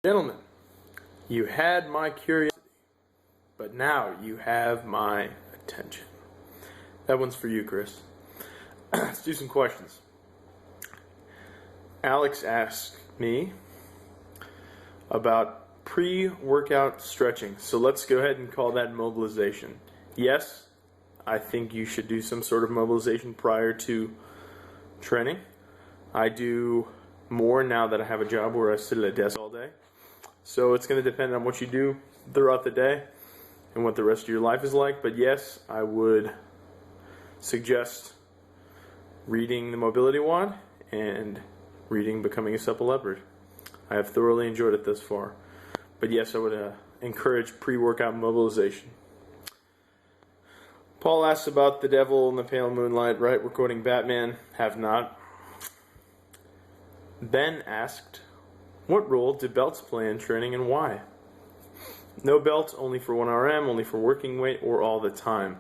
Gentlemen, you had my curiosity, but now you have my attention. That one's for you, Chris. Let's do some questions. Alex asked me about pre-workout stretching. So let's go ahead and call that mobilization. Yes, I think you should do some sort of mobilization prior to training. I do more now that I have a job where I sit at a desk all day. So it's going to depend on what you do throughout the day and what the rest of your life is like. But yes, I would suggest reading the mobility wand and reading Becoming a Supple Leopard. I have thoroughly enjoyed it thus far. But yes, I would encourage pre-workout mobilization. Paul asks about the devil in the pale moonlight, right? We're quoting Batman. Have not. Ben asked, what role do belts play in training and why? No belts, only for 1RM, only for working weight, or all the time.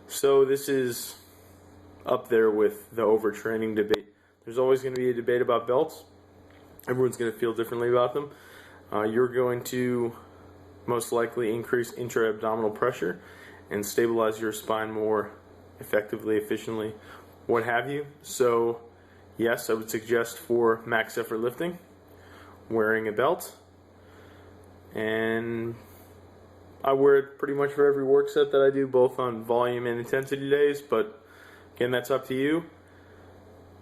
So this is up there with the overtraining debate. There's always going to be a debate about belts. Everyone's going to feel differently about them. You're going to most likely increase intra-abdominal pressure and stabilize your spine more effectively, efficiently, what have you. So yes, I would suggest for max effort lifting, wearing a belt, and I wear it pretty much for every work set that I do, both on volume and intensity days, but again, that's up to you.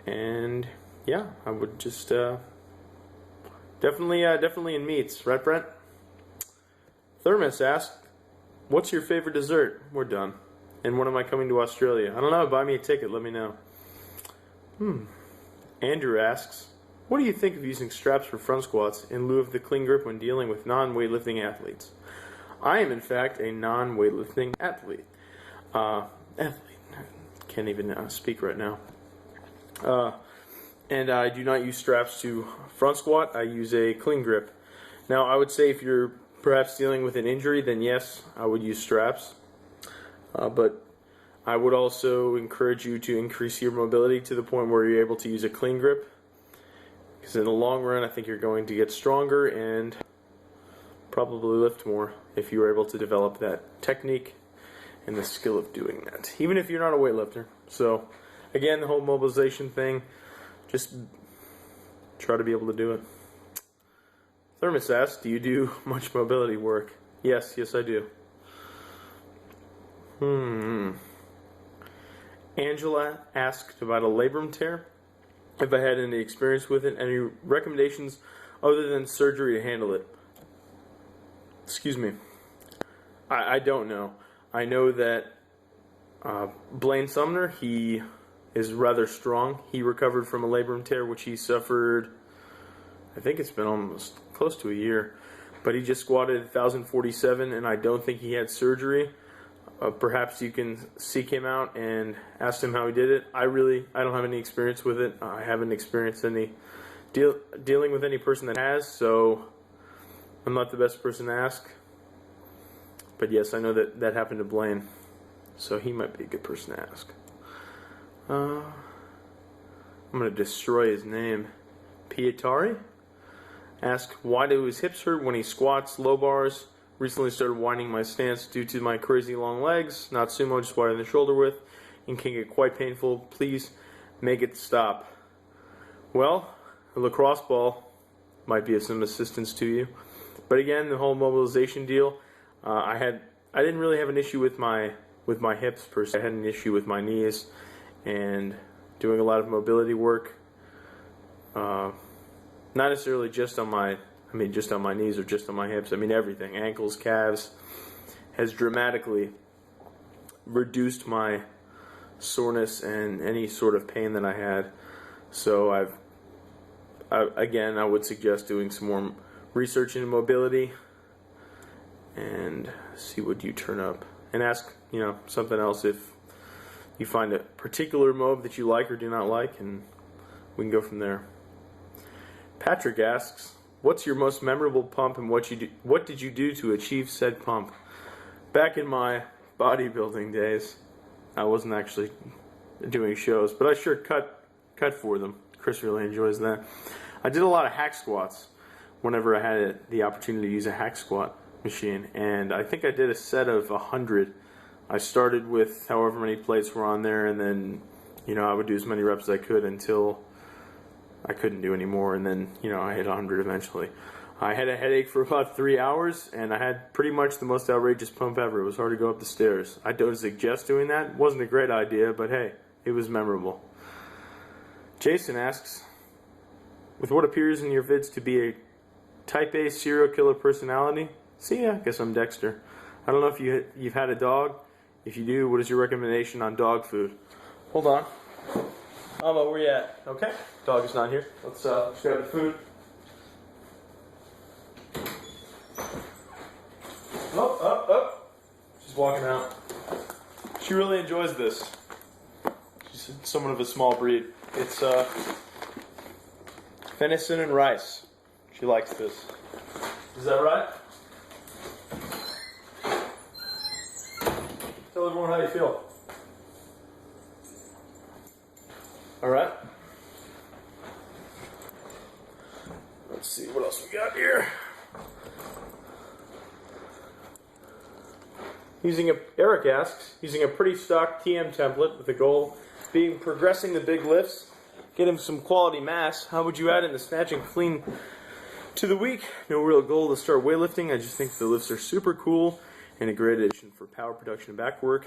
And yeah, I would just definitely in meets, right, Brent? Thermos asked, what's your favorite dessert? We're done. And when am I coming to Australia? I don't know, buy me a ticket, let me know. Andrew asks, what do you think of using straps for front squats in lieu of the clean grip when dealing with non-weightlifting athletes? I am, in fact, a non-weightlifting athlete. Can't even speak right now. And I do not use straps to front squat. I use a clean grip. Now, I would say if you're perhaps dealing with an injury, then yes, I would use straps. But I would also encourage you to increase your mobility to the point where you're able to use a clean grip. Because in the long run, I think you're going to get stronger and probably lift more if you were able to develop that technique and the skill of doing that, even if you're not a weightlifter. So, again, the whole mobilization thing, just try to be able to do it. Thermos asks, do you do much mobility work? Yes, I do. Angela asked about a labrum tear. If I had any experience with it, any recommendations other than surgery to handle it? Excuse me. I don't know. I know that Blaine Sumner, he is rather strong. He recovered from a labrum tear, which he suffered, I think it's been almost close to a year. But he just squatted 1,047, and I don't think he had surgery. Perhaps you can seek him out and ask him how he did it. I don't have any experience with it. I haven't experienced any dealing with any person that has, so I'm not the best person to ask. But yes, I know that happened to Blaine, so he might be a good person to ask. I'm going to destroy his name. Pietari asked, why do his hips hurt when he squats low bars? Recently started winding my stance due to my crazy long legs, not sumo, just wider than shoulder width, and can get quite painful. Please make it stop. Well, a lacrosse ball might be of some assistance to you. But again, the whole mobilization deal, I didn't really have an issue with my hips per se. I had an issue with my knees and doing a lot of mobility work. Not necessarily just on my knees or just on my hips. I mean everything. Ankles, calves has dramatically reduced my soreness and any sort of pain that I had. So I would suggest doing some more research into mobility and see what you turn up. And ask, something else if you find a particular mob that you like or do not like, and we can go from there. Patrick asks, what's your most memorable pump and what did you do to achieve said pump? Back in my bodybuilding days, I wasn't actually doing shows, but I sure cut for them. Chris really enjoys that. I did a lot of hack squats, whenever I had the opportunity to use a hack squat machine. And I think I did a set of 100. I started with however many plates were on there, and then, I would do as many reps as I could until I couldn't do any more, and then, I hit 100 eventually. I had a headache for about 3 hours, and I had pretty much the most outrageous pump ever. It was hard to go up the stairs. I don't suggest doing that. It wasn't a great idea, but hey, it was memorable. Jason asks, with what appears in your vids to be a type A serial killer personality? See ya, guess I'm Dexter. I don't know if you've had a dog. If you do, what is your recommendation on dog food? Hold on. Alma, where you at? Okay, dog is not here. Let's grab the food. Oh. She's walking out. She really enjoys this. She's somewhat of a small breed. It's venison and rice. She likes this. Is that right? Tell everyone how you feel. All right. Let's see what else we got here. Eric asks, using a pretty stock TM template with the goal being progressing the big lifts, get him some quality mass, how would you add in the snatch and clean to the week? No real goal to start weightlifting. I just think the lifts are super cool and a great addition for power production and back work.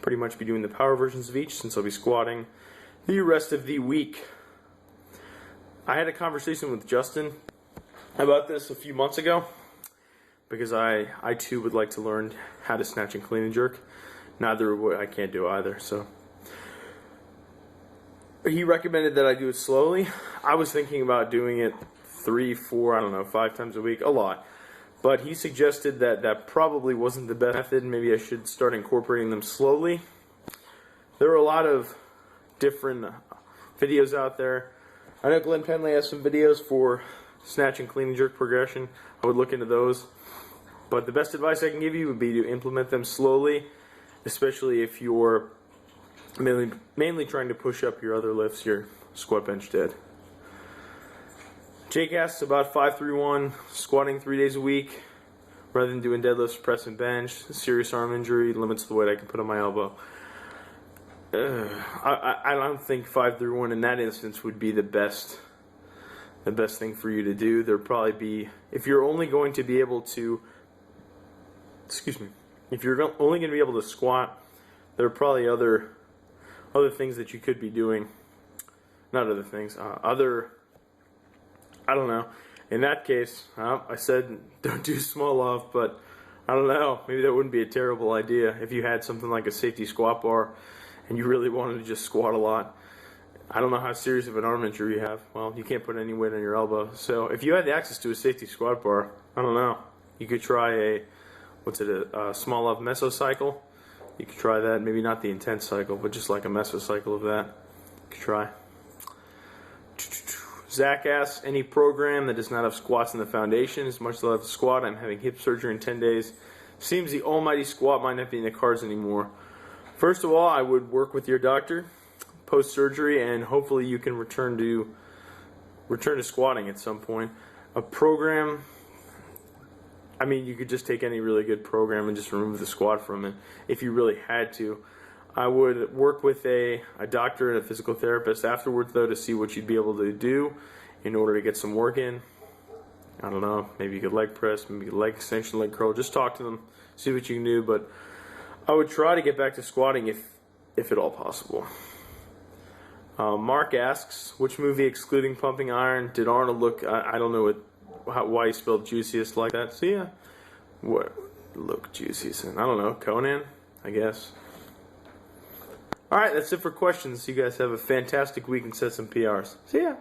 Pretty much be doing the power versions of each since I'll be squatting the rest of the week. I had a conversation with Justin about this a few months ago, because I too would like to learn how to snatch and clean and jerk. I can't do either, so. He recommended that I do it slowly. I was thinking about doing it 3, 4, 5 times a week, a lot. But he suggested that that probably wasn't the best method. Maybe I should start incorporating them slowly. There are a lot of different videos out there. I know Glenn Penley has some videos for snatch and clean and jerk progression. I would look into those. But the best advice I can give you would be to implement them slowly, especially if you're mainly trying to push up your other lifts, your squat, bench, dead. Jake asks about 5-3-1, squatting 3 days a week, rather than doing deadlifts, press, and bench. Serious arm injury limits the weight I can put on my elbow. I don't think 5-3-1 in that instance would be the best thing for you to do. There'd probably be, if you're only going to be able to squat, there are probably other things that you could be doing. Not other things, I don't know. In that case, I said don't do small off, but I don't know. Maybe that wouldn't be a terrible idea if you had something like a safety squat bar and you really wanted to just squat a lot. I don't know how serious of an arm injury you have. Well, you can't put any weight on your elbow. So if you had access to a safety squat bar, I don't know. You could try a small off mesocycle. You could try that. Maybe not the intense cycle, but just like a mesocycle of that. You could try. Zach asks, any program that does not have squats in the foundation, as much as I love to squat, I'm having hip surgery in 10 days. Seems the almighty squat might not be in the cards anymore. First of all, I would work with your doctor post-surgery, and hopefully you can return to squatting at some point. A program, you could just take any really good program and just remove the squat from it if you really had to. I would work with a doctor and a physical therapist afterwards, though, to see what you'd be able to do in order to get some work in. I don't know, maybe you could leg press, maybe you could leg extension, leg curl. Just talk to them, see what you can do. But I would try to get back to squatting if at all possible. Mark asks, which movie excluding Pumping Iron did Arnold look, I don't know why he spelled juiciest like that. So yeah, what look juiciest in? I don't know, Conan, I guess. Alright, that's it for questions. You guys have a fantastic week and set some PRs. See ya.